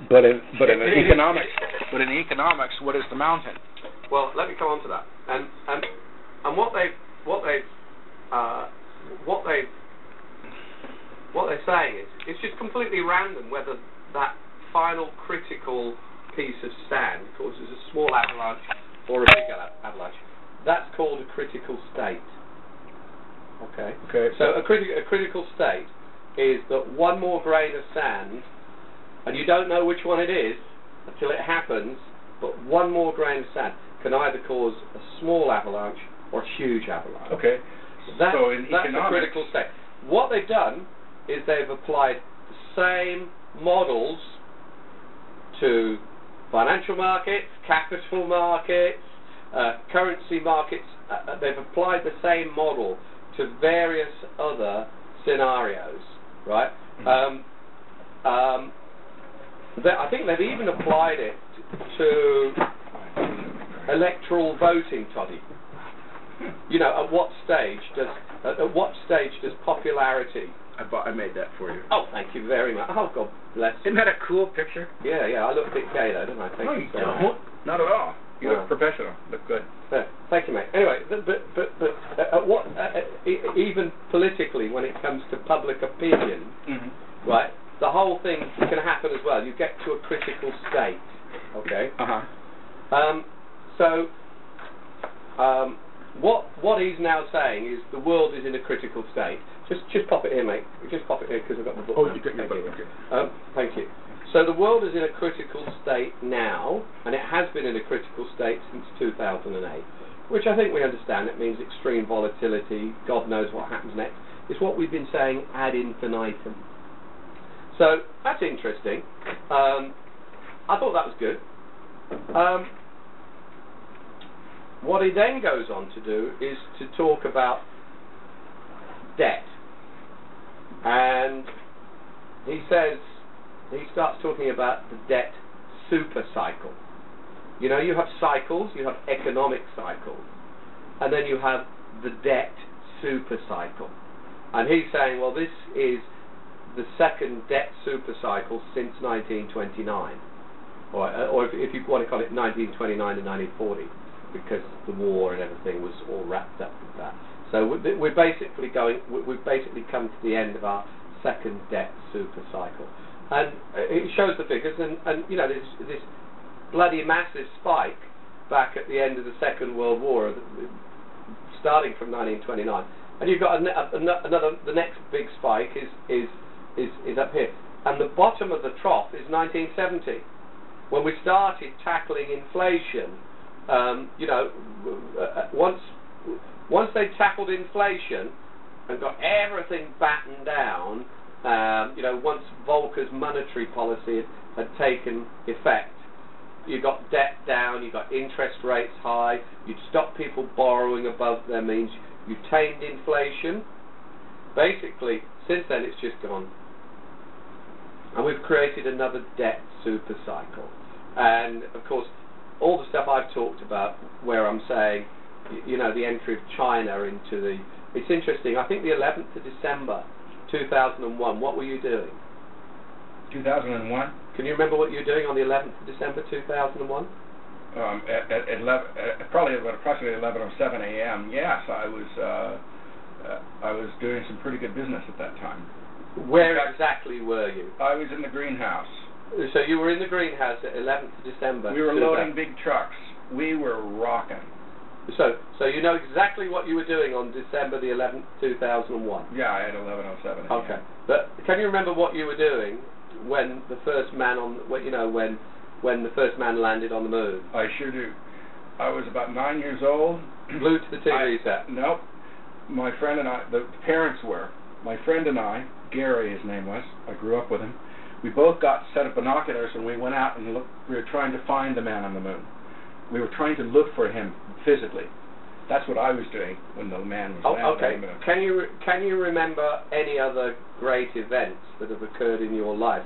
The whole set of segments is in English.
But in economics, what is the mountain? Well, let me come on to that. And what they're saying is it's just completely random whether that final critical piece of sand causes a small avalanche or a big avalanche. That's called a critical state. Okay. So a critical state is that one more grain of sand, and you don't know which one it is until it happens, but one more grain of sand can either cause a small avalanche or a huge avalanche. Okay. That's economics, a critical state. What they've done is they've applied the same models to financial markets, capital markets, currency markets. They've applied the same model to various other scenarios, right? Mm-hmm. I think they've even applied it to electoral voting, Toddy. You know, at what stage does popularity? I made that for you. Oh, thank you very much. Oh, God bless you. Isn't that a cool picture? Yeah, I look a bit gay though, don't I? Thank you so much. Not at all. You look professional. Look good. Thank you, mate. Anyway, but what even politically, when it comes to public opinion, right? The whole thing can happen as well. You get to a critical state. Okay. What he's now saying is the world is in a critical state. Just pop it here, mate. Just pop it here because I've got the book. Oh, you got your book. Okay. Thank you. So the world is in a critical state now, and it has been in a critical state since 2008, which I think we understand. It means extreme volatility. God knows what happens next. It's what we've been saying ad infinitum. So that's interesting. I thought that was good. What he then goes on to do is to talk about debt. And he starts talking about the debt super cycle. You know, you have cycles, you have economic cycles, and then you have the debt super cycle. And he's saying, well, this is the second debt super cycle since 1929. Or if you want to call it 1929 to 1940, because the war and everything was all wrapped up with that. So we've basically come to the end of our second debt super cycle, and it shows the figures, and you know, this bloody massive spike back at the end of the Second World War, starting from 1929, and you've got another. The next big spike is up here, and the bottom of the trough is 1970, when we started tackling inflation. You know, once they tackled inflation and got everything battened down, you know, once Volcker's monetary policy had taken effect, you got debt down, you got interest rates high, you'd stopped people borrowing above their means, you tamed inflation. Basically, since then it's just gone. And we've created another debt super cycle. And, of course, all the stuff I've talked about, where I'm saying, you know, the entry of China into the... It's interesting. I think the 11th of December, 2001, what were you doing? 2001? Can you remember what you were doing on the 11th of December, 2001? Probably about approximately 11:07 a.m. Yes, I was doing some pretty good business at that time. Where exactly were you? I was in the greenhouse. So you were in the greenhouse at 11th of December. We were loading big trucks. We were rocking. So you know exactly what you were doing on December the 11th, 2001. Yeah, I had 11:07. Okay, but can you remember what you were doing when the first man when the first man landed on the moon? I sure do. I was about 9 years old. Glued to the TV set. Nope. My friend and I, the parents were. My friend and I, Gary, his name was. I grew up with him. We both got a set of binoculars and we went out and looked. We were trying to find the man on the moon. We were trying to look for him physically. That's what I was doing when the man was landing on the moon. Can you remember any other great events that have occurred in your life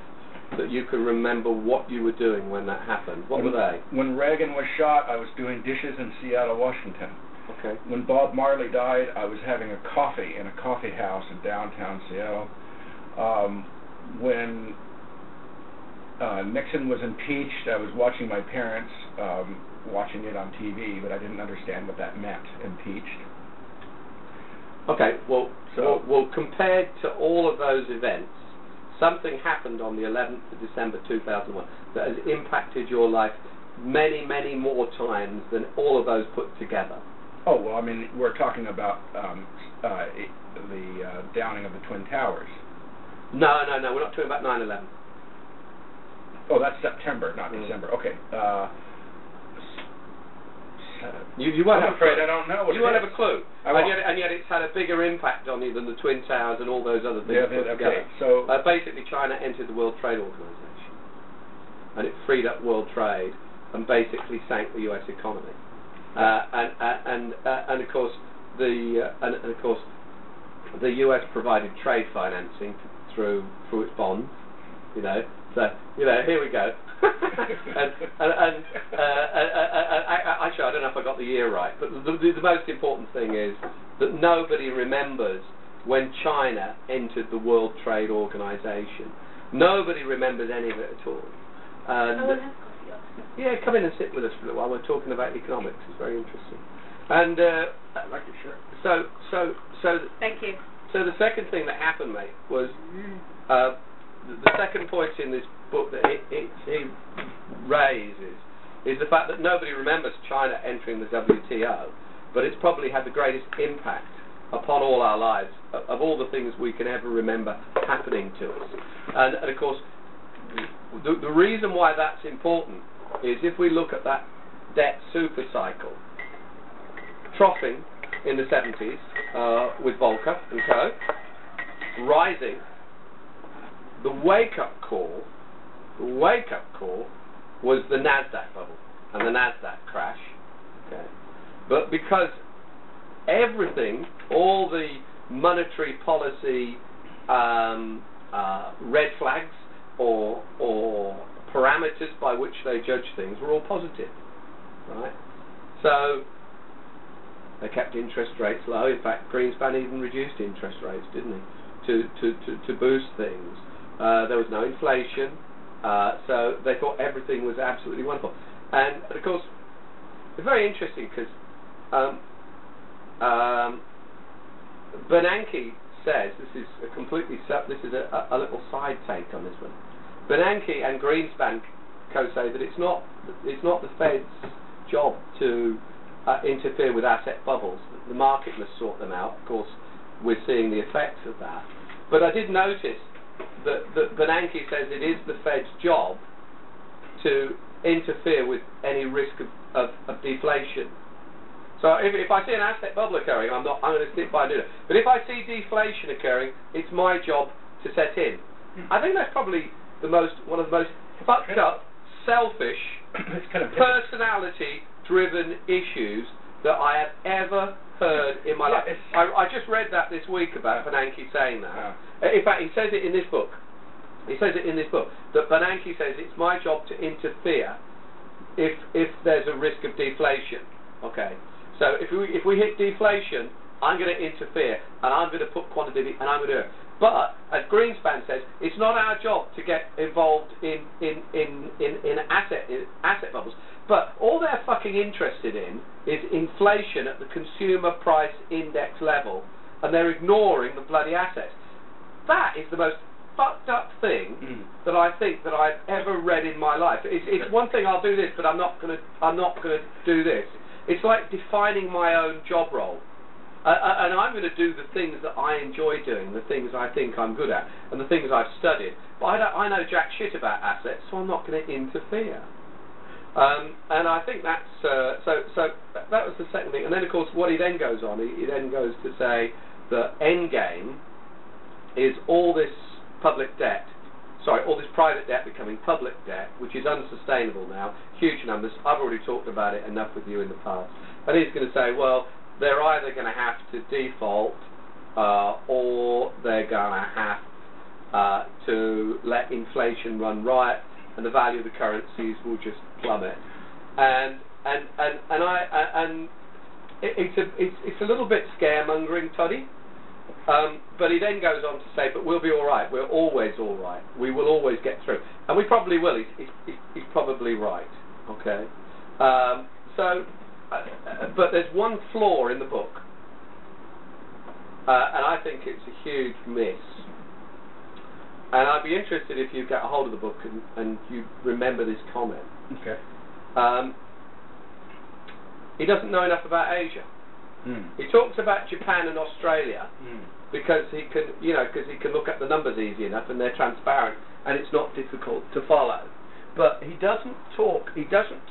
that you can remember what you were doing when that happened? What were they? When Reagan was shot, I was doing dishes in Seattle, Washington. Okay. When Bob Marley died, I was having a coffee in a coffee house in downtown Seattle. When Nixon was impeached. I was watching my parents watching it on TV, but I didn't understand what that meant, impeached. Okay, well, compared to all of those events, something happened on the 11th of December 2001 that has impacted your life many, many more times than all of those put together. Oh, well, I mean, we're talking about the downing of the Twin Towers. No, we're not talking about 9/11. Oh, that's September, not December. Okay. You won't I'm have afraid I don't know what you won't have a clue. And yet it's had a bigger impact on you than the Twin Towers and all those other things put together. So basically, China entered the World Trade Organization, and it freed up world trade and basically sank the U.S. economy. And of course the U.S. provided trade financing through its bonds. So here we go. Actually, I don't know if I got the year right, but the most important thing is that nobody remembers when China entered the World Trade Organization. Nobody remembers any of it at all. Yeah, come in and sit with us for a while. We're talking about economics. It's very interesting. And I like your shirt. So thank you. So the second thing that happened, mate, was the second point in this book that he raises is the fact that nobody remembers China entering the WTO, but it's probably had the greatest impact upon all our lives of all the things we can ever remember happening to us. And of course, the reason why that's important is if we look at that debt super cycle, troughing in the 70s with Volcker and co, rising. The wake-up call was the NASDAQ bubble and the NASDAQ crash. Okay, but because everything, all the monetary policy red flags or parameters by which they judge things were all positive, right? So they kept interest rates low. In fact, Greenspan even reduced interest rates, didn't he, to boost things. There was no inflation, so they thought everything was absolutely wonderful. And of course, it's very interesting because Bernanke says, this is a little side take on this one. Bernanke and Greenspan co-say that it's not the Fed's job to interfere with asset bubbles. The market must sort them out. Of course, we're seeing the effects of that. But I did notice that Bernanke says it is the Fed's job to interfere with any risk of deflation. So if I see an asset bubble occurring, I'm going to sit by and do it. But if I see deflation occurring, it's my job to set in. I think that's probably one of the most fucked up, selfish, personality-driven issues that I have ever heard in my life. I just read that this week about Bernanke saying that. In fact, he says it in this book. That Bernanke says it's my job to interfere if there's a risk of deflation. Okay. So if we hit deflation, I'm going to interfere and I'm going to put quantitative and I'm going to do it. But as Greenspan says, it's not our job to get involved in asset bubbles. But all they're fucking interested in is inflation at the consumer price index level, and they're ignoring the bloody assets. That is the most fucked up thing that I think that I've ever read in my life. It's one thing I'll do this, but I'm not gonna do this. It's like defining my own job role. And I'm going to do the things that I enjoy doing, the things I think I'm good at, and the things I've studied. But I know jack shit about assets, so I'm not going to interfere. And I think that's so that was the second thing. And then of course what he then goes on, he then goes to say the end game is all this all this private debt becoming public debt, which is unsustainable now, huge numbers. I've already talked about it enough with you in the past. And he's going to say, well, they're either going to have to default or they're going to have to let inflation run riot, and the value of the currencies will just plummet. And it's a little bit scaremongering, Toddy. But he then goes on to say, but we'll be all right. We're always all right. We will always get through. And we probably will. He's probably right. Okay. But there's one flaw in the book. And I think it's a huge miss. And I'd be interested if you get a hold of the book and you remember this comment. Okay. He doesn't know enough about Asia. He talks about Japan and Australia because he can look at the numbers easy enough and they're transparent and it's not difficult to follow. But he doesn't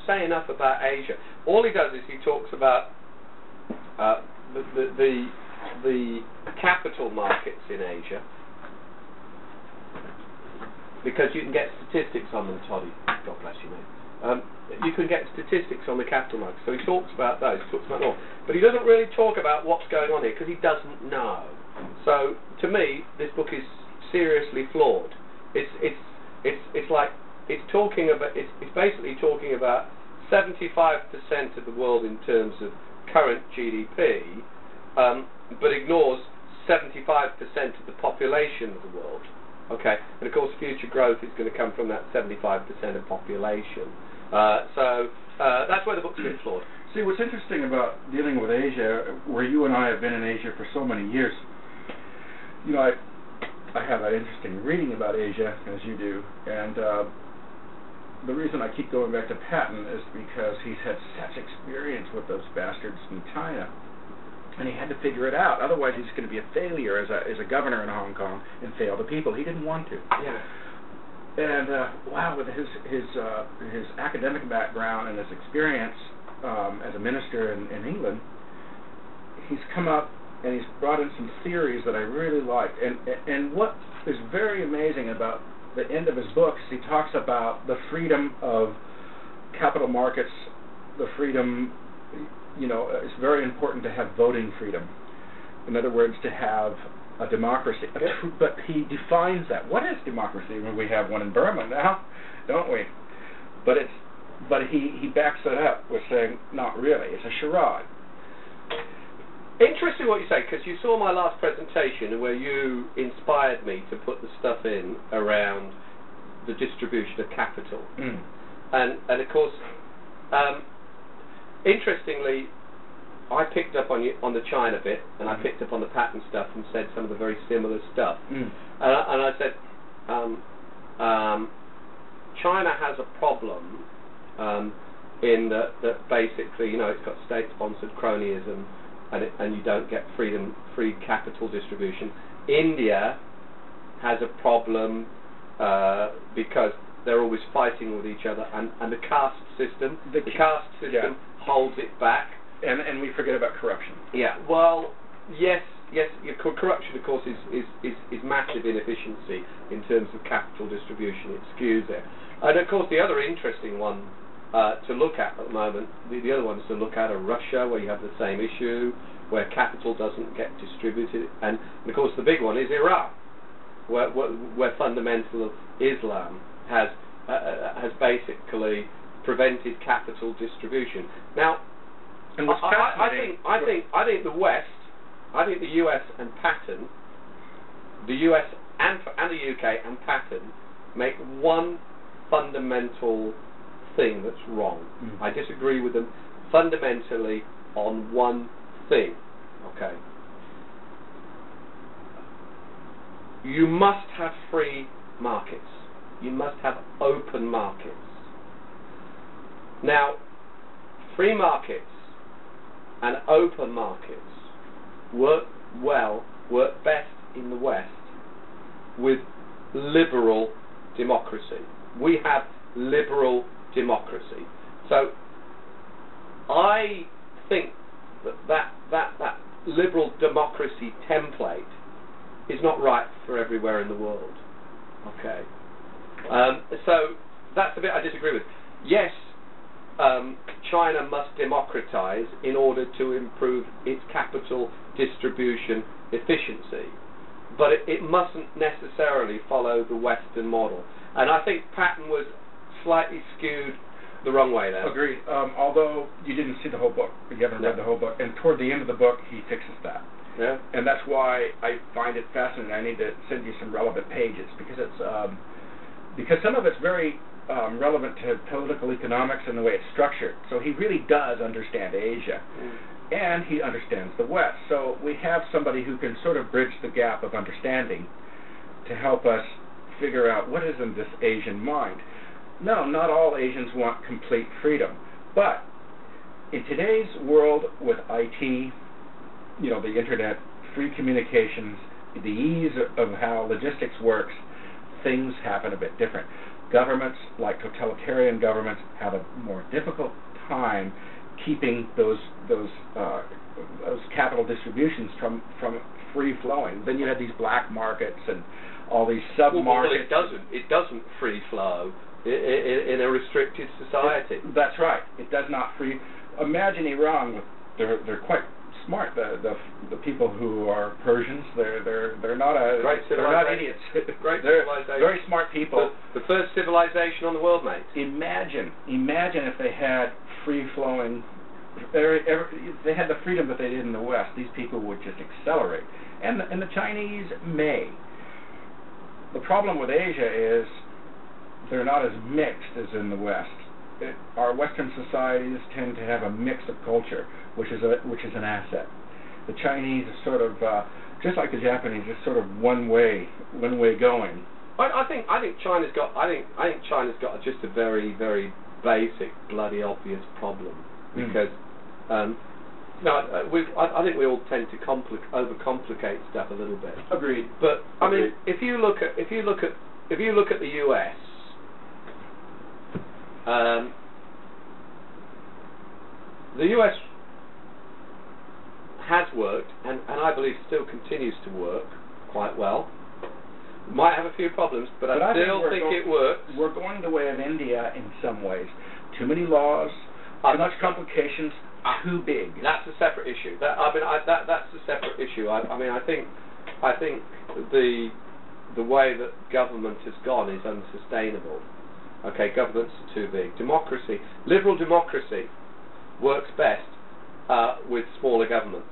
say enough about Asia. All he does is he talks about the capital markets in Asia, because you can get statistics on them, Toddy. God bless you, mate. You can get statistics on the capital markets. So he talks about those, he talks about all. But he doesn't really talk about what's going on here because he doesn't know. So to me, this book is seriously flawed. It's basically talking about 75% of the world in terms of current GDP, but ignores 75% of the population of the world. Okay, and of course future growth is going to come from that 75% of population. So that's where the book's a bit flawed. See, what's interesting about dealing with Asia, where you and I have been in Asia for so many years, you know, I have that interesting reading about Asia, as you do, and the reason I keep going back to Patton is because he's had such experience with those bastards in China. And he had to figure it out. Otherwise, he's going to be a failure as a governor in Hong Kong and fail the people. He didn't want to. Yeah. And wow, with his academic background and his experience as a minister in England, he's come up and he's brought in some theories that I really like. And what is very amazing about the end of his books, he talks about the freedom of capital markets, the freedom. You know, it's very important to have voting freedom. In other words, to have a democracy. But he defines that. What is democracy? Well, we have one in Burma now, don't we? But he backs it up with saying, not really. It's a charade. Interesting what you say, because you saw my last presentation where you inspired me to put the stuff in around the distribution of capital. And of course, interestingly, I picked up on the China bit, and I picked up on the Patton stuff, and said some of the very similar stuff. And I said, China has a problem in that basically, you know, it's got state-sponsored cronyism, and you don't get free capital distribution. India has a problem because they're always fighting with each other, and the caste system, holds it back. And we forget about corruption. Yeah. Well, yes. Corruption, of course, is massive inefficiency in terms of capital distribution. It skews it. And of course, the other interesting one to look at the moment, the other ones to look at are Russia, where you have the same issue, where capital doesn't get distributed, and of course the big one is Iran, where fundamental Islam has basically prevented capital distribution. Now, and I think the West, I think the US and Patton, the US and the UK and Patton make one fundamental thing that's wrong. I disagree with them fundamentally on one thing. Okay. You must have free markets. You must have open markets. Now, free markets and open markets work best in the West with liberal democracy. We have liberal democracy. So I think that liberal democracy template is not right for everywhere in the world. Okay. So that's the bit I disagree with. Yes, China must democratize in order to improve its capital distribution efficiency, but it mustn't necessarily follow the Western model. And I think Patton was slightly skewed the wrong way there. Agreed. Although you didn't see the whole book, you haven't read the whole book, and toward the end of the book he fixes that. Yeah. And that's why I find it fascinating. I need to send you some relevant pages because some of it's very relevant to political economics and the way it's structured. So he really does understand Asia, and he understands the West. So we have somebody who can sort of bridge the gap of understanding to help us figure out what is in this Asian mind. No, not all Asians want complete freedom, but in today's world with IT, the internet, free communications, the ease of how logistics works, things happen a bit different. Governments, like totalitarian governments, have a more difficult time keeping those capital distributions from free flowing. Then you have these black markets and all these sub-markets. Well, it doesn't free flow in a restricted society. That's right. It does not free. Imagine Iran with they're quite smart. The people who are Persians, they're not idiots. Great they're civilization. very smart people. The first civilization on the world, mate. Imagine if they had free flowing. They had the freedom that they did in the West. These people would just accelerate, and the Chinese may. The problem with Asia is they're not as mixed as in the West. Our Western societies tend to have a mix of culture, which is an asset. The Chinese is sort of just like the Japanese, is sort of one way going. I think China's got just a very, very basic, bloody obvious problem because I think we all tend to overcomplicate stuff a little bit. Agreed. But I mean, if you look at the US. The US has worked, and I believe still continues to work quite well. Might have a few problems, but I still think it works. We're going the way of India in some ways. Too many laws, too much complications, too big. That's a separate issue. That's a separate issue. I think the way that government has gone is unsustainable. Okay, governments are too big. Democracy, liberal democracy, works best with smaller governments.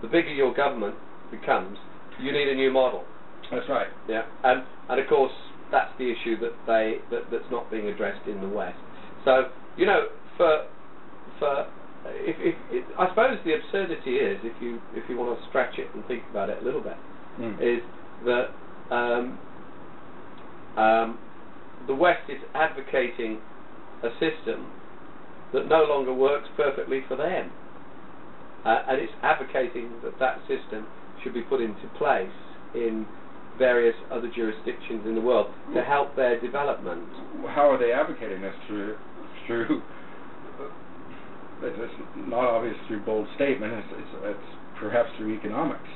The bigger your government becomes, you need a new model. That's right. Yeah, and of course that's the issue that's not being addressed in the West. So I suppose the absurdity is, if you want to stretch it and think about it a little bit, is that the West is advocating a system that no longer works perfectly for them, and it's advocating that system should be put into place in various other jurisdictions in the world to help their development. How are they advocating this? Through it's not obvious through bold statement. It's perhaps through economics.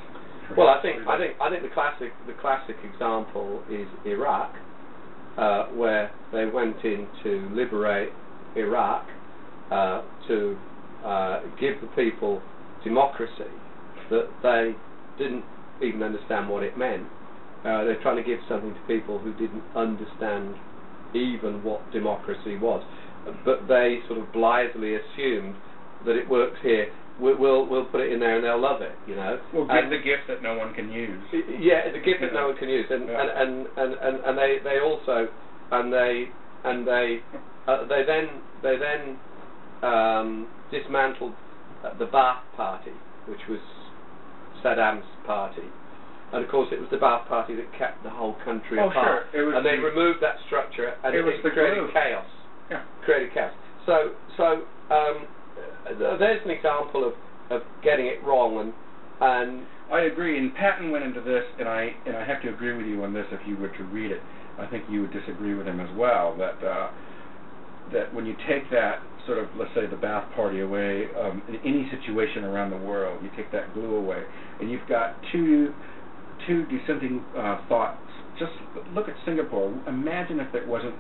Well, I think the classic example is Iraq, where they went in to liberate Iraq, to give the people democracy that they didn't even understand what it meant. They're trying to give something to people who didn't understand even what democracy was, but they sort of blithely assumed that it works here. We'll put it in there and they'll love it, We'll give the gift that no one can use. Yeah, the gift that no one can use, and they also then dismantled the Ba'ath Party, which was Saddam's party. And of course, it was the Ba'ath Party that kept the whole country apart. Sure. And they removed that structure, and it created chaos. Yeah. Created chaos. So there's an example of getting it wrong, and I agree. And Patton went into this, and I have to agree with you on this. If you were to read it, I think you would disagree with him as well. That when you take that sort of, let's say, the Ba'ath Party away, in any situation around the world, you take that glue away, and you've got two dissenting thoughts. Just look at Singapore. Imagine if it wasn't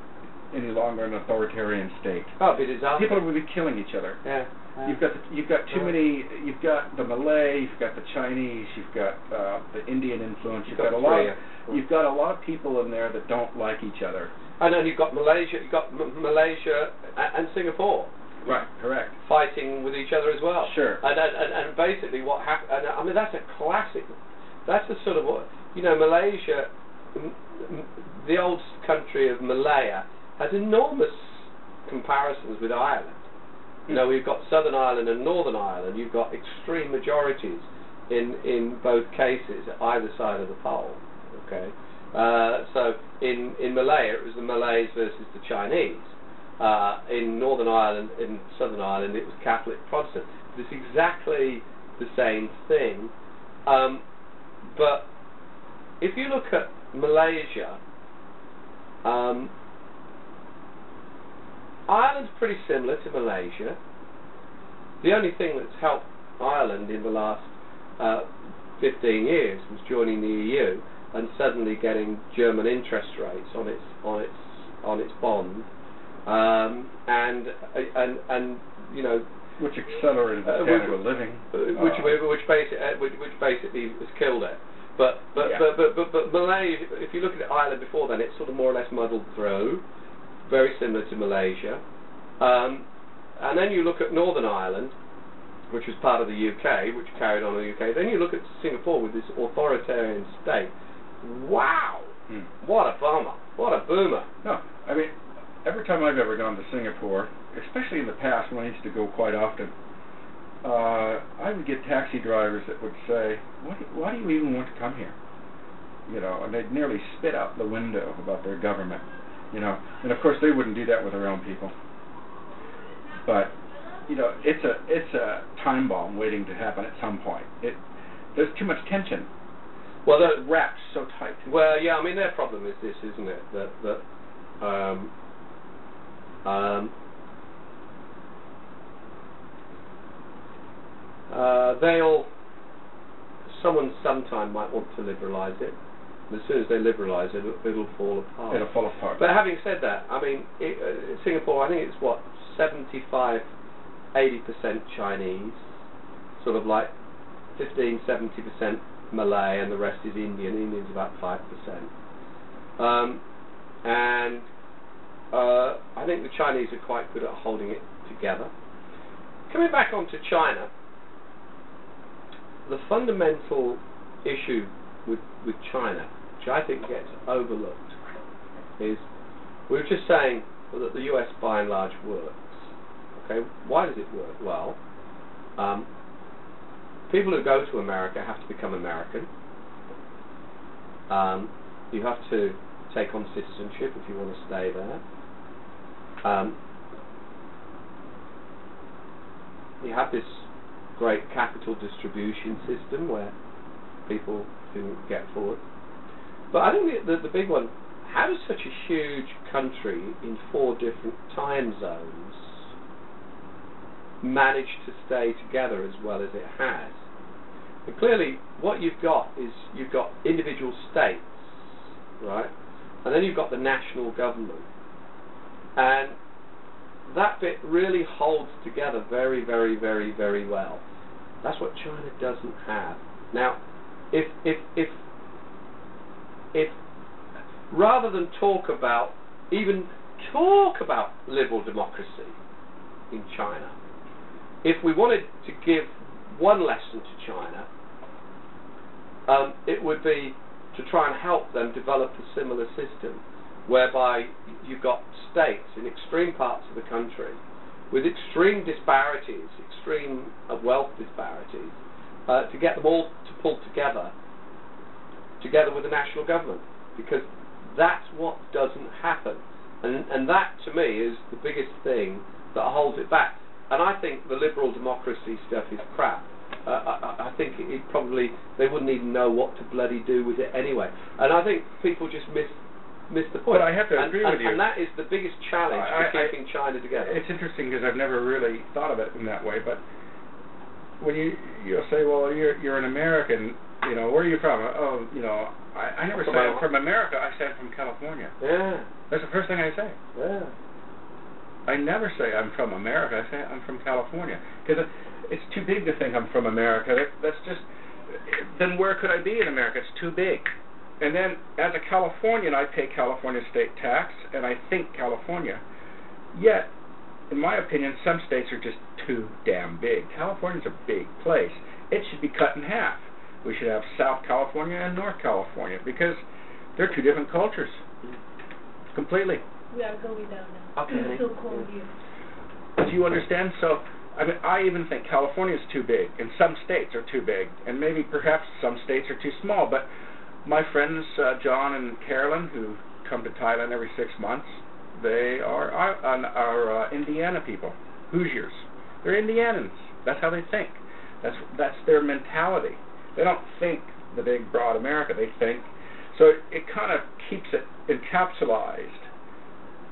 any longer an authoritarian state. Oh, it'd be a disaster. People would be killing each other. Yeah. You've got too many. You've got the Malay. You've got the Chinese. You've got the Indian influence. You've got a lot of people in there that don't like each other. And then you've got Malaysia. You've got Malaysia and Singapore. Right, correct. fighting with each other as well. Sure. And basically what happened, and I mean that's a classic, that's the sort of what, you know, Malaysia, the old country of Malaya has enormous comparisons with Ireland. You know, we've got Southern Ireland and Northern Ireland, you've got extreme majorities in both cases, either side of the pole. Okay, so in Malaya it was the Malays versus the Chinese. In Northern Ireland, in Southern Ireland, it was Catholic Protestant. It's exactly the same thing. But if you look at Malaysia, Ireland's pretty similar to Malaysia. The only thing that's helped Ireland in the last 15 years was joining the EU and suddenly getting German interest rates on its bond, and you know, which accelerated the standard of living, which basically has killed it. But Malay, if you look at Ireland before then, it's sort of more or less muddled through, very similar to Malaysia. And then you look at Northern Ireland, which was part of the UK, which carried on in the UK. Then you look at Singapore with this authoritarian state. Wow! What a bummer! What a boomer! No, I mean, every time I've ever gone to Singapore, especially in the past when I used to go quite often, I would get taxi drivers that would say, why do you even want to come here? You know, and they'd nearly spit out the window about their government. You know, and of course they wouldn't do that with their own people. But you know, it's a time bomb waiting to happen at some point. There's too much tension. Well, it's wrapped so tight. Well, yeah, I mean their problem is this, isn't it? That someone sometime might want to liberalise it. As soon as they liberalise it, it'll fall apart. It'll fall apart. But having said that, I mean, Singapore, I think it's what, 75, 80% Chinese, sort of like 15, 70% Malay, and the rest is Indian. Indian's about 5%. And I think the Chinese are quite good at holding it together. Coming back onto China, the fundamental issue with China, which I think gets overlooked, is we were just saying that the US by and large works. Okay, why does it work? Well, people who go to America have to become American. You have to take on citizenship if you want to stay there. You have this great capital distribution system where people can get forward. But I think the big one, how does such a huge country in 4 different time zones manage to stay together as well as it has? And clearly what you've got is you've got individual states, right? And then you've got the national government. And that bit really holds together very, very, very, very well. That's what China doesn't have. Now, if rather than even talk about liberal democracy in China, if we wanted to give one lesson to China, it would be to try and help them develop a similar system, whereby you've got states in extreme parts of the country with extreme disparities, extreme wealth disparities, to get them all to pull together with the national government, because that's what doesn't happen, and that to me is the biggest thing that holds it back. And I think the liberal democracy stuff is crap. I think they wouldn't even know what to bloody do with it anyway. And I think people just miss the point. But I have to agree with you. And that is the biggest challenge for keeping China together. It's interesting because I've never really thought of it in that way. But when you'll say, well, you're an American, you know, where are you from? Oh, you know, I never say I'm from America. I say I'm from California. Yeah. That's the first thing I say. Yeah. I never say I'm from America. I say I'm from California, because it's too big to think I'm from America. That's just, then where could I be in America? It's too big. And then as a Californian, I pay California state tax, and I think California. Yet, in my opinion, some states are just too damn big. California's a big place. It should be cut in half. We should have South California and North California because they're two different cultures. Completely. We are going down now. Okay. It's so cold here. Do you understand? So, I mean, I even think California is too big, and some states are too big, and maybe perhaps some states are too small. But my friends John and Carolyn, who come to Thailand every 6 months, they are Indiana people, Hoosiers. They're Indianans. That's how they think. That's their mentality. They don't think the big broad America. They think so. It kind of keeps it encapsulated.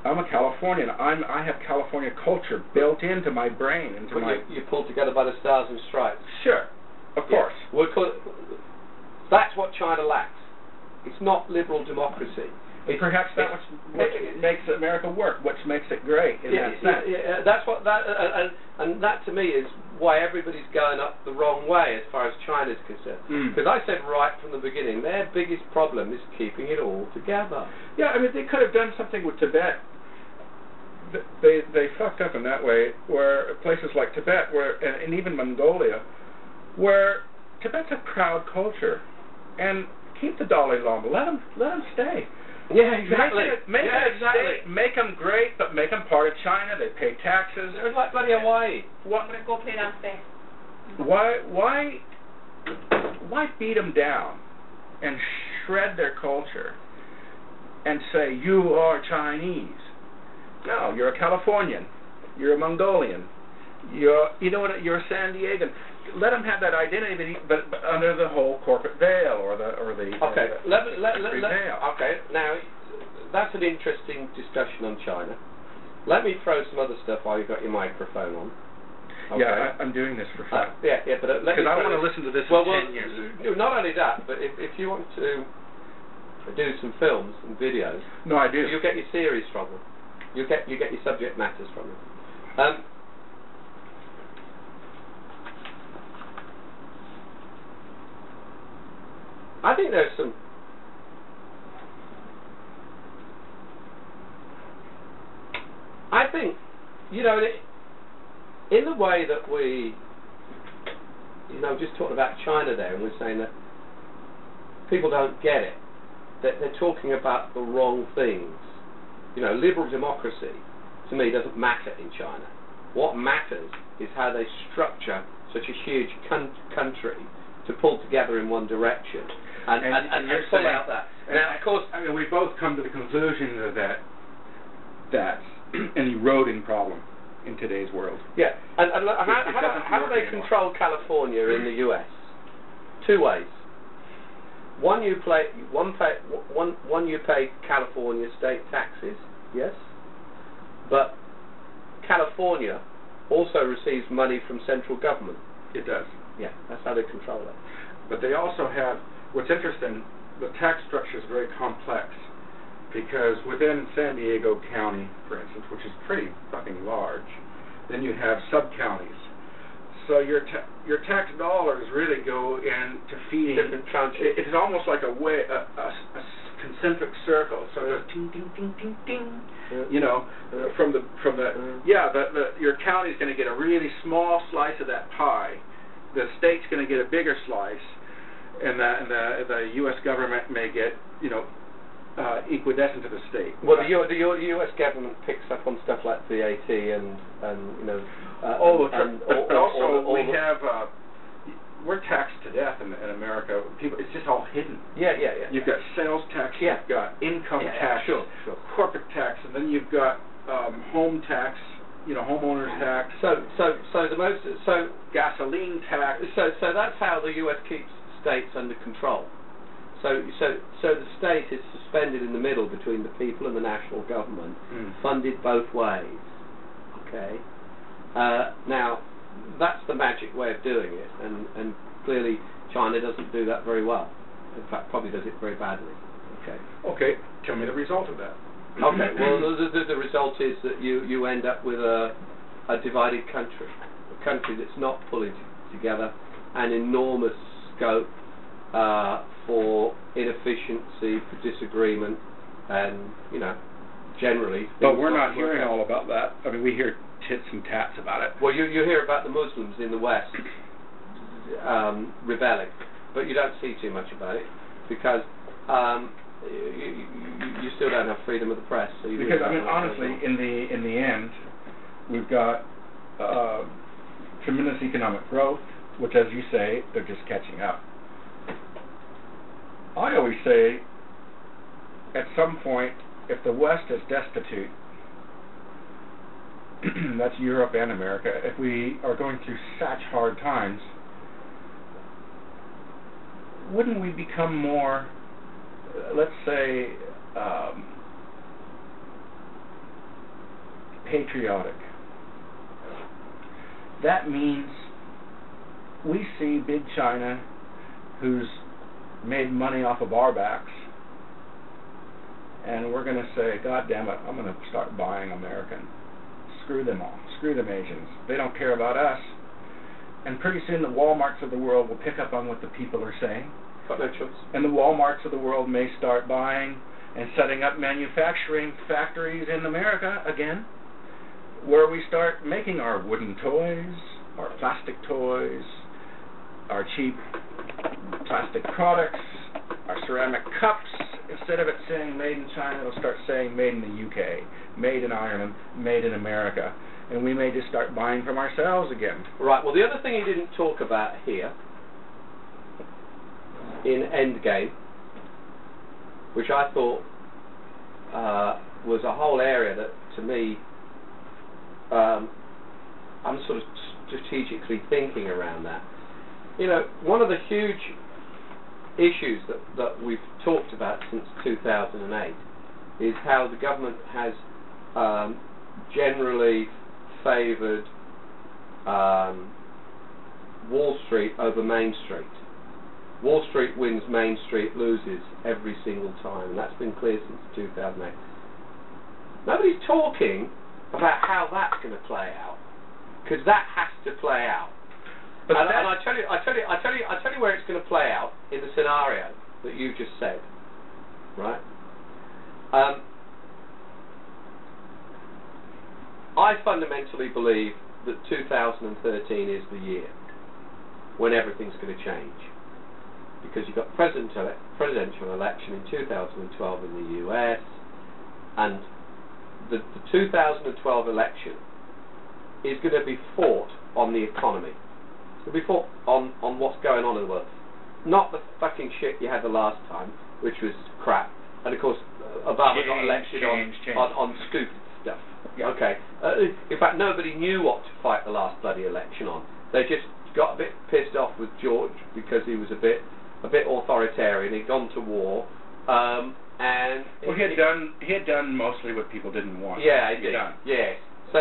I'm a Californian. I have California culture built into my brain, into my. You're pulled together by the stars and stripes. Sure, of course. That's what China lacks. It's not liberal democracy. Perhaps that's what makes America work, which makes it great in that sense. Yeah, that's what and that to me is why everybody's going up the wrong way as far as China's concerned. Because I said right from the beginning, their biggest problem is keeping it all together. Yeah, I mean they could have done something with Tibet. They fucked up in that way, where places like Tibet, and even Mongolia, where Tibet's a proud culture, and keep the Dalai Lama, let him stay. Yeah, exactly. Make them great, but make them part of China. They pay taxes. It's like bloody Hawaii. I'm gonna go play downstairs. Why beat them down and shred their culture and say you are Chinese? No, you're a Californian. You're a Mongolian. You're a San Diegan. Let them have that identity, but under the whole corporate veil or the okay. veil. Okay. Now, that's an interesting discussion on China. Let me throw some other stuff while you've got your microphone on. Okay. Yeah, I'm doing this for fun. Yeah, but because I want to listen to this in 10 years. Not only that, but if you want to do some films and videos, no, I do. You'll get your series from them. You get your subject matters from them. I think there's some. I think, in the way that we, just talking about China there, and we're saying that people don't get it, that they're talking about the wrong things. Liberal democracy, to me, doesn't matter in China. What matters is how they structure such a huge country to pull together in one direction. And pull out that. Now, of course, I mean, we both come to the conclusion that that's an eroding problem in today's world. Yeah, and how do they control California in the U.S.? Two ways. One, you pay California state taxes, yes, but California also receives money from central government. It does. Yeah, that's how they control it. But they also have. What's interesting, the tax structure is very complex because within San Diego County, for instance, which is pretty fucking large, then you have sub-counties. So your tax dollars really go into feeding different counties. It's almost like a concentric circle. So there's ting ting ting ting ting. Your county's going to get a really small slice of that pie. The state's going to get a bigger slice. And the U.S. government may get, equidistant to the state. Well, the U.S. government picks up on stuff like VAT and we're taxed to death in America. People, it's just all hidden. Yeah. You've got sales tax, you've got income tax, sure. corporate tax, and then you've got home tax. Homeowners tax. So gasoline tax. So that's how the U.S. keeps states under control. So the state is suspended in the middle between the people and the national government, funded both ways. Okay. Now, that's the magic way of doing it, and clearly China doesn't do that very well. In fact, probably does it very badly. Okay. Okay. Tell me the result of that. Okay. Well, the result is that you end up with a divided country, a country that's not pulling together, an enormous scope for inefficiency, for disagreement, and generally. But we're not hearing all about that. I mean, we hear tits and tats about it. Well, you hear about the Muslims in the West rebelling, but you don't see too much about it because you still don't have freedom of the press. So you because really honestly, in the end, we've got tremendous economic growth, which, as you say, they're just catching up. I always say, at some point, if the West is destitute, that's Europe and America, if we are going through such hard times, wouldn't we become more, let's say, patriotic? That means we see big China, who's made money off of our backs, and we're going to say, God damn it, I'm going to start buying American. Screw them all. Screw them Asians. They don't care about us. And pretty soon the Walmarts of the world will pick up on what the people are saying. Got no choice. And the Walmarts of the world may start buying and setting up manufacturing factories in America again, where we start making our wooden toys, our plastic toys, our cheap plastic products, our ceramic cups. Instead of it saying made in China, it'll start saying made in the UK, made in Ireland, made in America. And we may just start buying from ourselves again. Right, well, the other thing he didn't talk about here, in Endgame, which I thought was a whole area that, to me, I'm sort of strategically thinking around that. You know, one of the huge issues that we've talked about since 2008 is how the government has generally favoured Wall Street over Main Street. Wall Street wins, Main Street loses every single time, and that's been clear since 2008. Nobody's talking about how that's going to play out, because that has to play out. And I tell you where it's going to play out in the scenario that you just said, right? I fundamentally believe that 2013 is the year when everything's going to change, because you've got presidential election in 2012 in the US, and the 2012 election is going to be fought on the economy. It's going to be fought on what's going on in the world, not the fucking shit you had the last time, which was crap. And of course, Obama got elected on stupid stuff. Yeah. Okay. In fact, nobody knew what to fight the last bloody election on. They just got a bit pissed off with George because he was a bit authoritarian. He'd gone to war, and well, he had done mostly what people didn't want. Yeah, he did. Yes. So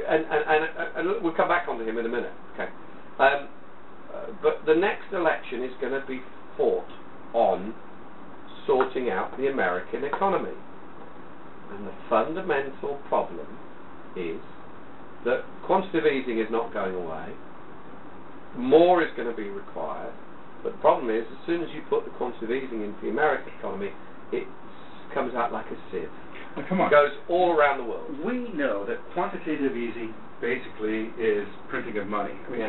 and we'll come back onto him in a minute. Okay. But the next election is going to be fought on sorting out the American economy. And the fundamental problem is that quantitative easing is not going away. More is going to be required. But the problem is, as soon as you put the quantitative easing into the American economy, it comes out like a sieve. Now, come on. It goes all around the world. We know that quantitative easing basically is printing of money. I mean,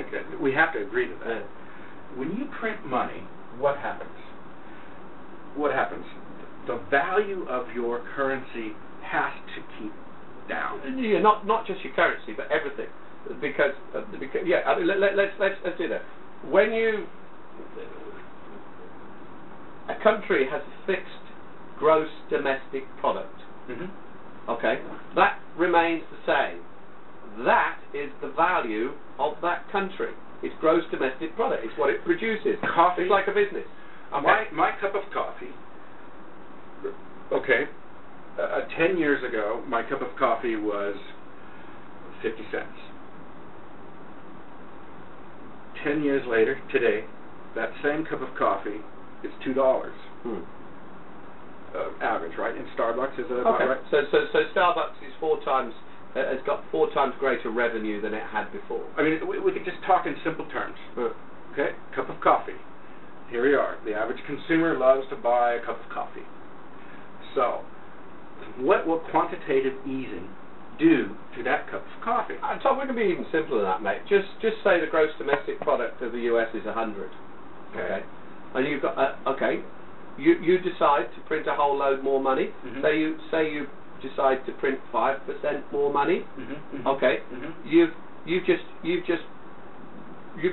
we have to agree to that. Yeah. When you print money, what happens? What happens? The value of your currency has to keep down. Yeah, not just your currency, but everything. Because yeah, I mean, let's do that. When a country has a fixed gross domestic product, okay, that remains the same. That is the value of that country. It's gross domestic product. It's what it produces. Coffee. It's like a business. Okay? My cup of coffee, okay, 10 years ago, my cup of coffee was 50 cents. 10 years later, today, that same cup of coffee is $2. Average, right? In Starbucks, is it about right? So Starbucks is has got 4 times greater revenue than it had before. I mean, we could just talk in simple terms. Okay, cup of coffee. Here we are. The average consumer loves to buy a cup of coffee. So, what will quantitative easing do to that cup of coffee? Tom, we can be even simpler than that, mate. Just say the gross domestic product of the US is 100. Okay. And you've got okay. You decide to print a whole load more money. Mm-hmm. Say you decide to print 5% more money. Mm-hmm. Mm-hmm. Okay. Mm-hmm. You've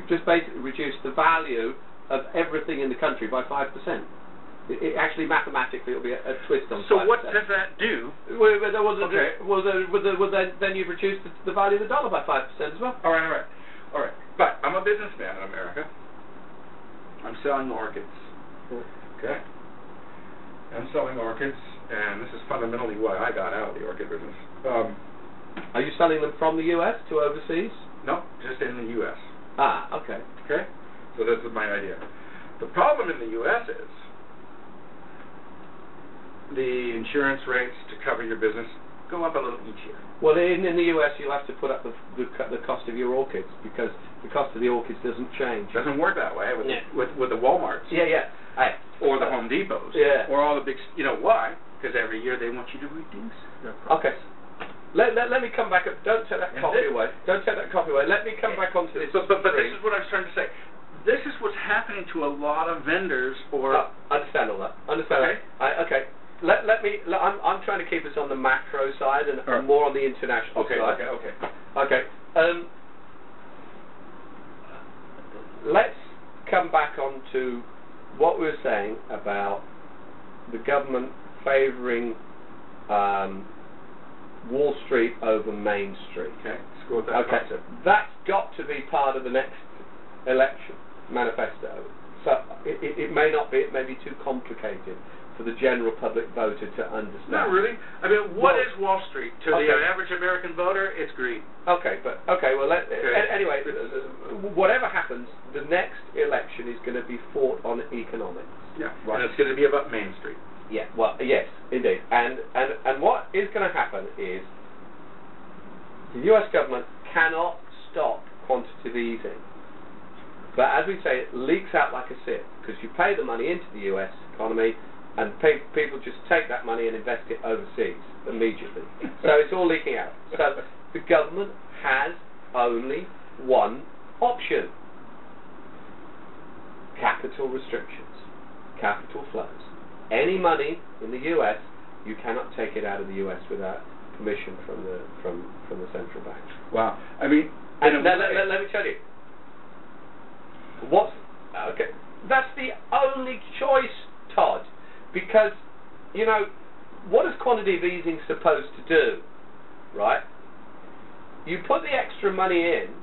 just basically reduced the value of everything in the country by 5%. It actually mathematically will be a twist on. So 5%. what does that do? Then you've reduced the value of the dollar by 5% as well. All right. But I'm a businessman in America. I'm selling orchids. Okay. I'm selling orchids, and this is fundamentally why I got out of the orchid business. Are you selling them from the US to overseas? No, just in the U.S. Ah, okay. Okay? So this is my idea. The problem in the U.S. is the insurance rates to cover your business go up a little each year. Well, in the US, you'll have to put up the cost of your orchids, because the cost of the orchids doesn't change. Doesn't work that way with the Walmarts. Yeah. Or the Home Depots. Yeah. Or all the big. You know why? Because every year they want you to reduce their price. Okay. Let me come back up. Don't take that coffee away. Don't take that coffee away. Let me come back onto this. But this is what I was trying to say. This is what's happening to a lot of vendors. Or understand all that. Understand. Okay. Okay. I'm trying to keep us on the macro side and more on the international side. Okay. Let's come back on to what we were saying about the government favouring Wall Street over Main Street. Okay. Let's go with that concept. That's got to be part of the next election manifesto. So it may not be. It may be too complicated for the general public voter to understand. Not really. I mean, what is Wall Street to the average American voter? It's greed. Anyway, whatever happens, the next election is going to be fought on economics. Yeah. Right. And it's going to be about Main Street. Yeah. Well, yes, indeed. And what is going to happen is the U.S. government cannot stop quantitative easing. But as we say, it leaks out like a sieve, because you pay the money into the U.S. economy, and people just take that money and invest it overseas immediately. So it's all leaking out. So the government has only one option: capital restrictions, capital flows. Any money in the US, you cannot take it out of the US without permission from the central bank. Wow. I mean, and let me tell you, that's the only choice, Todd. Because, what is quantitative easing supposed to do, right? You put the extra money in,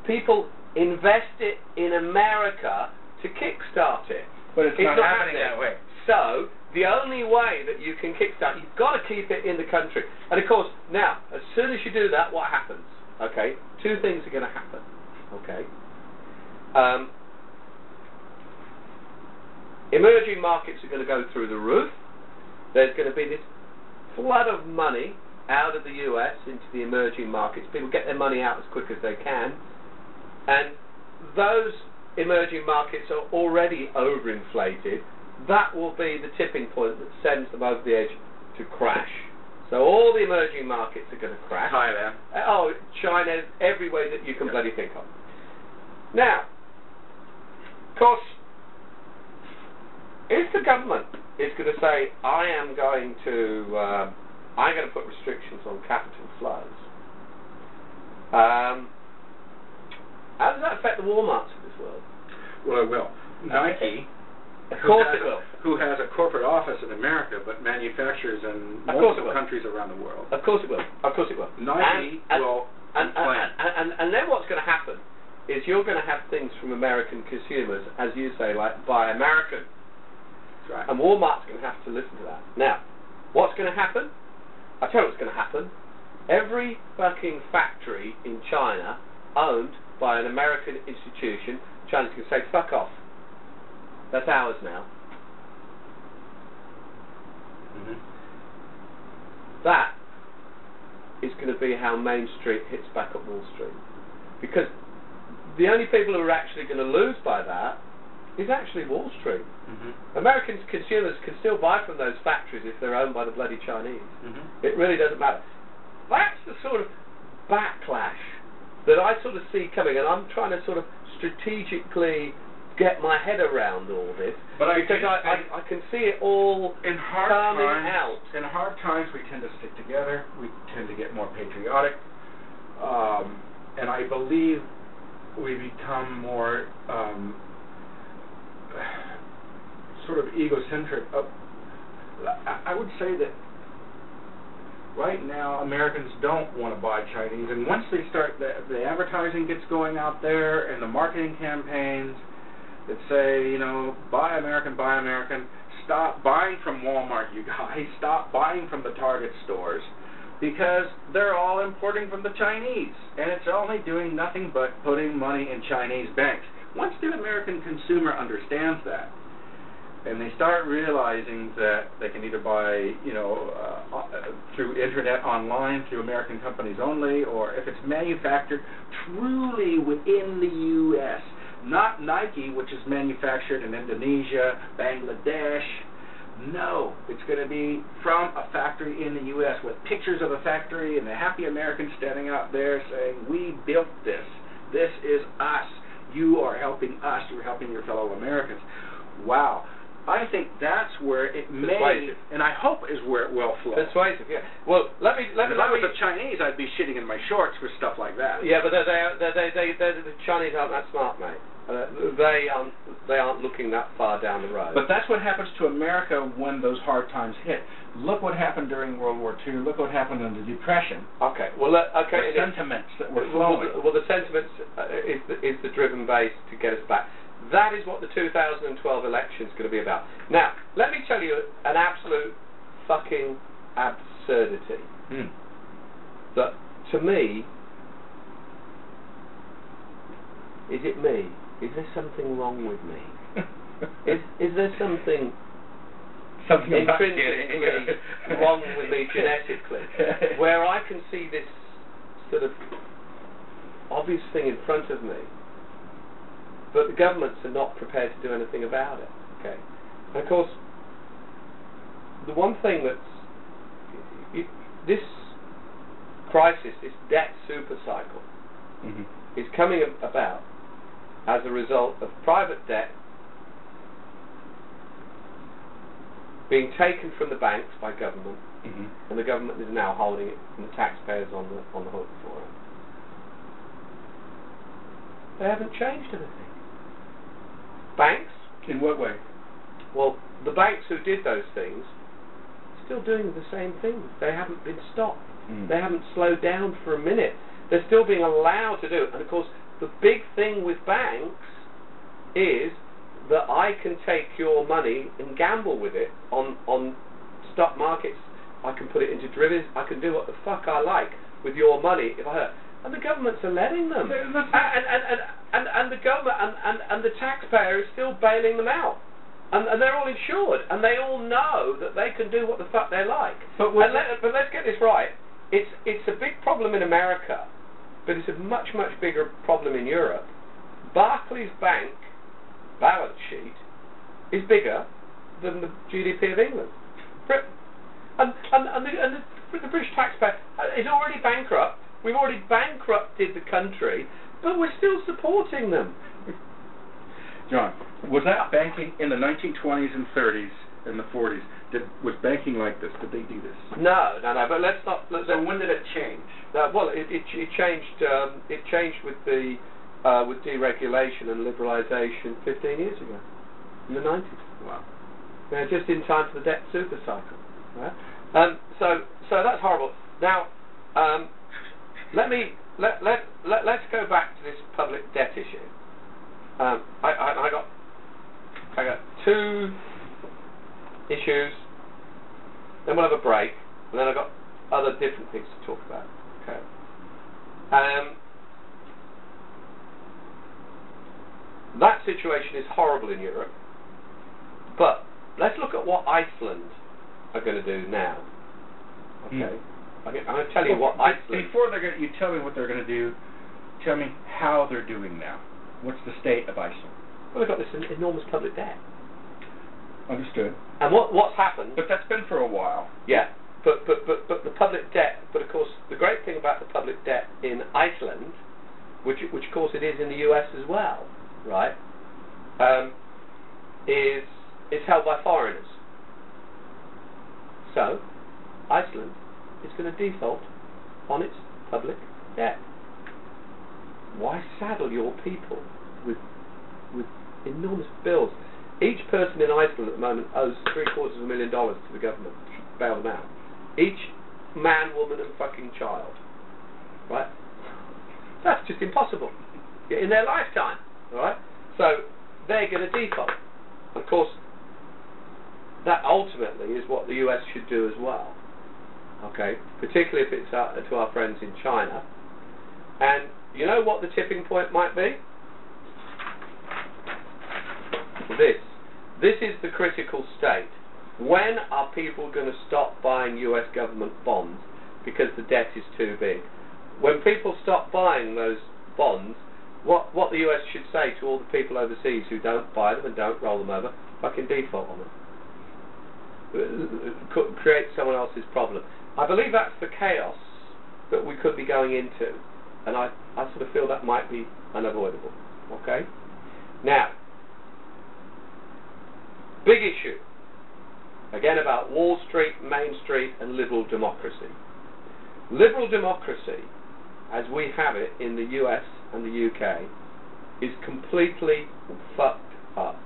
people invest it in America to kickstart it. But it's not happening that way. So, the only way that you can kickstart, you've got to keep it in the country. And of course, now, as soon as you do that, what happens? Okay, two things are going to happen. Okay. Emerging markets are going to go through the roof. There's going to be this flood of money out of the US into the emerging markets. People get their money out as quick as they can. And those emerging markets are already overinflated. That will be the tipping point that sends them over the edge to crash. So all the emerging markets are going to crash. Thailand. China, every way that you can bloody think of. Now, of course, if the government is going to say, I'm going to put restrictions on capital flows, how does that affect the Walmarts of this world? Well, it will. Nike, of course it will. Who has a corporate office in America but manufactures in multiple countries around the world. Of course it will. Nike will plan. And then what's going to happen is you're going to have things from American consumers, as you say, like buy American. Right. And Walmart's going to have to listen to that. Now, what's going to happen? I'll tell you what's going to happen. Every fucking factory in China owned by an American institution, China's going to say, fuck off. That's ours now. Mm-hmm. That is going to be how Main Street hits back at Wall Street. Because the only people who are actually going to lose by that is actually Wall Street. Mm-hmm. American consumers can still buy from those factories if they're owned by the bloody Chinese. Mm-hmm. It really doesn't matter. that's the sort of backlash that I sort of see coming, and I'm trying to sort of strategically get my head around all this, but because I can see it all in hard coming times, out. In hard times, we tend to stick together. We tend to get more patriotic, and I believe we become more sort of egocentric. I would say that right now Americans don't want to buy Chinese, and once they start, the advertising gets going out there, and the marketing campaigns that say, you know, buy American, stop buying from Walmart, you guys, stop buying from the Target stores, because they're all importing from the Chinese, and it's only doing nothing but putting money in Chinese banks. Once the American consumer understands that, and they start realizing that they can either buy, you know, through internet online, through American companies only, or if it's manufactured truly within the U.S., not Nike, which is manufactured in Indonesia, Bangladesh. No, it's going to be from a factory in the U.S. with pictures of a factory and the happy Americans standing out there saying, we built this. This is us. You are helping us. You're helping your fellow Americans. Wow. I think that's where it may, and I hope is where it will flow. Persuasive, yeah. Well, let me. If I was the Chinese, I'd be shitting in my shorts with stuff like that. Yeah, but the Chinese aren't that smart, mate. They aren't looking that far down the road. But that's what happens to America when those hard times hit. Look what happened during World War II. Look what happened in the Depression. Okay. Well, okay. The sentiments that were flowing. Well, the sentiments is the driven base to get us back. That is what the 2012 election is going to be about. Now, let me tell you an absolute fucking absurdity. That, to me, is it me? Is there something wrong with me? is there something intrinsically wrong with me genetically, where I can see this sort of obvious thing in front of me, but the governments are not prepared to do anything about it. Okay, and of course, the one thing that's this crisis, this debt super cycle, is coming about as a result of private debt being taken from the banks by government, and the government is now holding it, and the taxpayers on the hook for it. They haven't changed anything. Banks? In what way? Well, the banks who did those things are still doing the same things. They haven't been stopped. They haven't slowed down for a minute. They're still being allowed to do it. And of course, the big thing with banks is that I can take your money and gamble with it on stock markets. I can put it into derivatives. I can do what the fuck I like with your money if I hurt. And the governments are letting them. And the government and the taxpayer is still bailing them out. And they're all insured. And they all know that they can do what the fuck they like. But let's get this right. It's a big problem in America, but it's a much, much bigger problem in Europe. Barclays Bank balance sheet is bigger than the GDP of England. And the British taxpayer is already bankrupt. We've already bankrupted the country, but we're still supporting them. John, was that banking in the 1920s and 30s and the 40s? Was banking like this? Did they do this? No. But let's not. So when did it change? Well, it changed. It changed with the with deregulation and liberalisation 15 years ago, in the 90s. Wow. Just in time for the debt super cycle. Right? So that's horrible. Now, let's go back to this public debt issue. I got two issues. Then we'll have a break, and then I've got other different things to talk about. Okay. That situation is horrible in Europe, but let's look at what Iceland are going to do now. Okay. I'm going to tell you what Iceland... Before you tell me what they're going to do, tell me how they're doing now. What's the state of Iceland? Well, they've got this enormous public debt. Understood. And what's happened... But that's been for a while. Yeah. But the public debt... But of course, the Iceland, which of course it is in the US as well, right, is held by foreigners. So, Iceland is going to default on its public debt. Why saddle your people with enormous bills? Each person in Iceland at the moment owes $750,000 to the government to bail them out. Each man, woman and fucking child. Right? That's just impossible. In their lifetime. Alright? So, they're going to default. Of course, that ultimately is what the US should do as well. Okay? Particularly if it's to our friends in China. And you know what the tipping point might be? This is the critical state. When are people going to stop buying US government bonds because the debt is too big? When people stop buying those bonds, what the US should say to all the people overseas who don't buy them and don't roll them over, fucking default on them. Create someone else's problem. I believe that's the chaos that we could be going into, and I sort of feel that might be unavoidable. Okay? Now, big issue, again about Wall Street, Main Street and liberal democracy. Liberal democracy, as we have it in the US and the UK, is completely fucked up.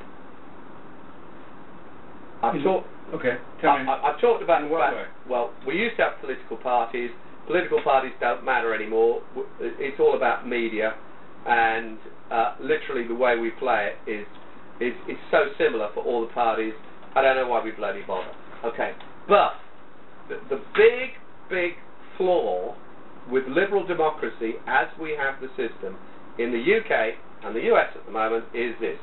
I've talked about the fact, well, we used to have political parties. Political parties don't matter anymore. It's all about media, and literally the way we play it is so similar for all the parties. I don't know why we bloody bother. Okay, but the big flaw with liberal democracy as we have the system in the UK and the US at the moment is this.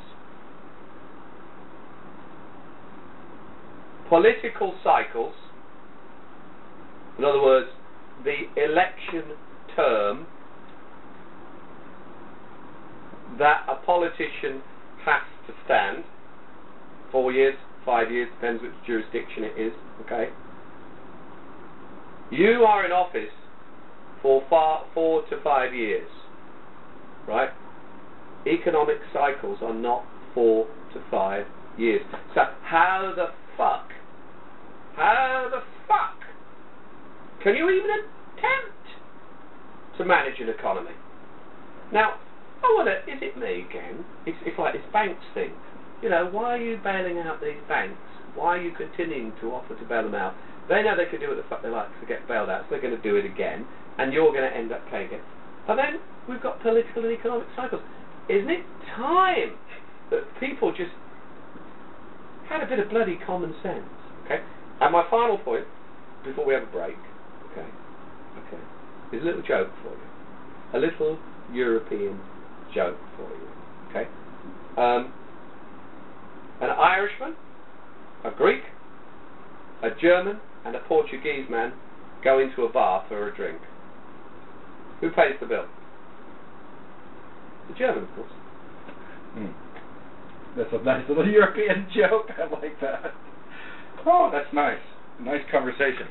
Political cycles, in other words, the election term that a politician has to stand, 4 years, 5 years, depends which jurisdiction it is, okay? You are in office for 4 to 5 years, right? Economic cycles are not 4 to 5 years. So how the fuck can you even attempt to manage an economy? Now, is it me again? It's like this banks thing. You know, why are you bailing out these banks? Why are you continuing to offer to bail them out? They know they can do what the fuck they like to get bailed out, so they're going to do it again, and you're going to end up paying it. And then we've got political and economic cycles. Isn't it time that people just had a bit of bloody common sense? Okay. And my final point, before we have a break, okay, is a little joke for you. A little European joke for you. Okay. An Irishman, a Greek, a German, and a Portuguese man go into a bar for a drink. Who pays the bill? The German, of course. That's a nice little European joke. I like that. Oh, that's nice. Nice conversation.